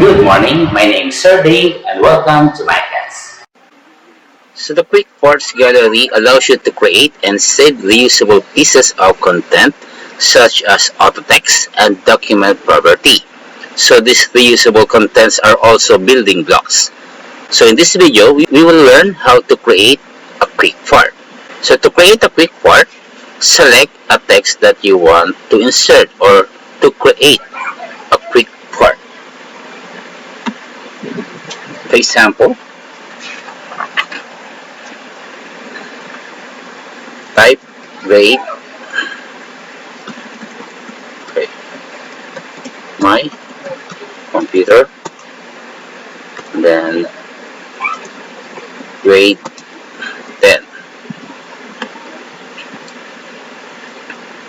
Good morning, my name is Sir Dave and welcome to my class. So the Quick Parts Gallery allows you to create and save reusable pieces of content such as auto text and document property. So these reusable contents are also building blocks. So in this video, we will learn how to create a quick part. So to create a quick part, select a text that you want to insert or to create a quick part. For example, type grade my computer, then grade 10.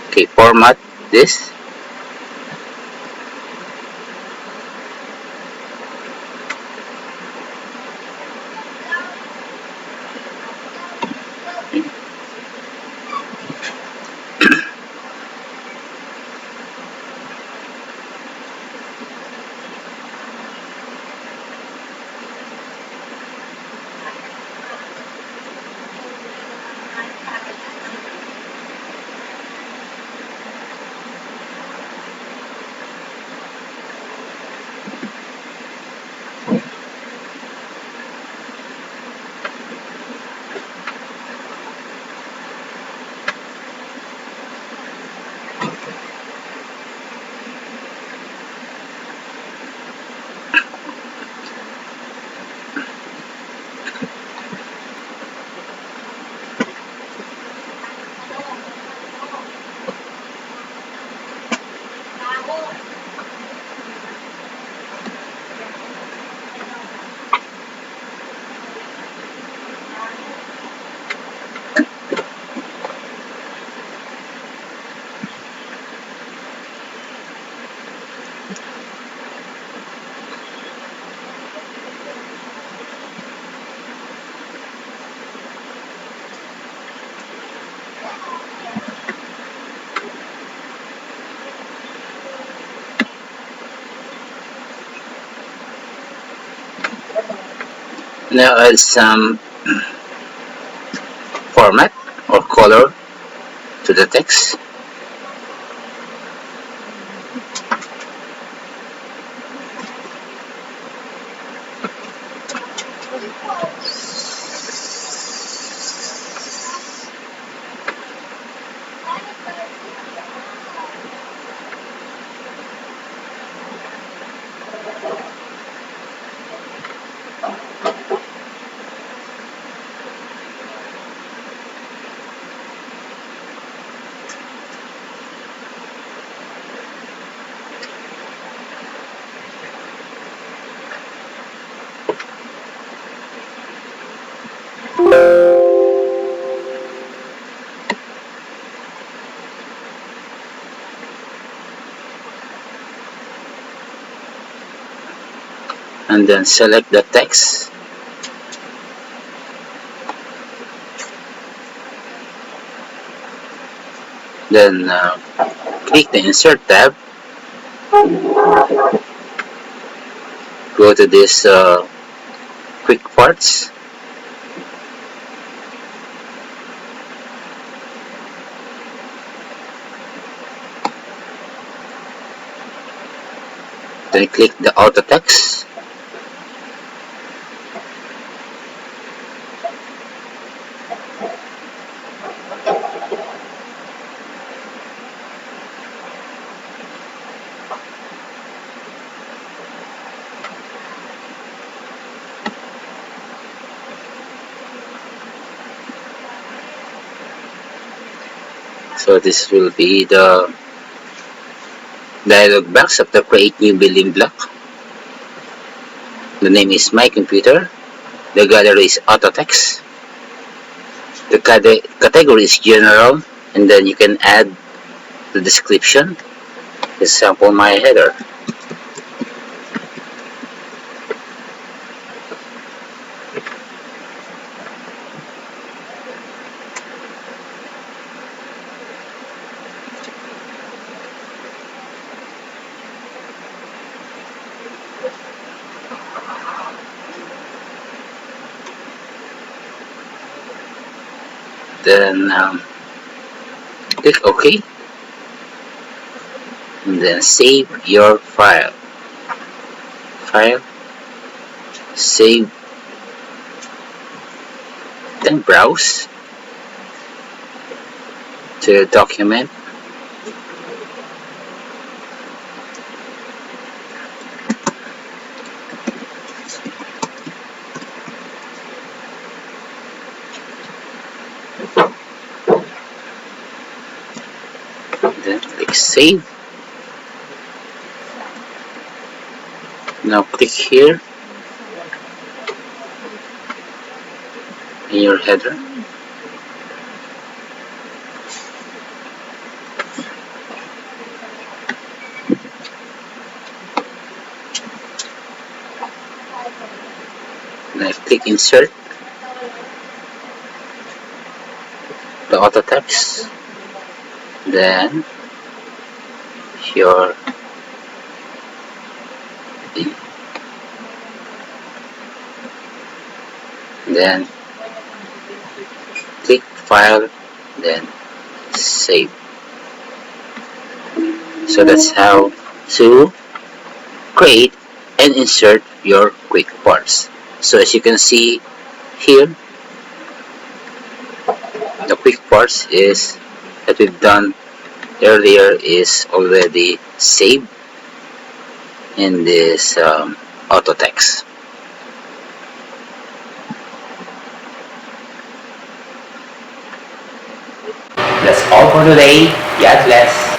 Okay, format this. Now add some format or color to the text. And then select the text. Then click the Insert tab. Go to this Quick Parts. Then click the Auto Text. So this will be the dialog box of the Create New Building Block. The name is My Computer. The gallery is Auto Text. The category is General, and then you can add the description. Example, my header. Then click OK, and then save your file. File, save, then browse to your document. Then click save. Now click here in your header. Now click insert the auto text. Then your then click file, then save. So that's how to create and insert your quick parts. So as you can see here, the quick parts is that we've done earlier is already saved in this auto text. That's all for today. God bless.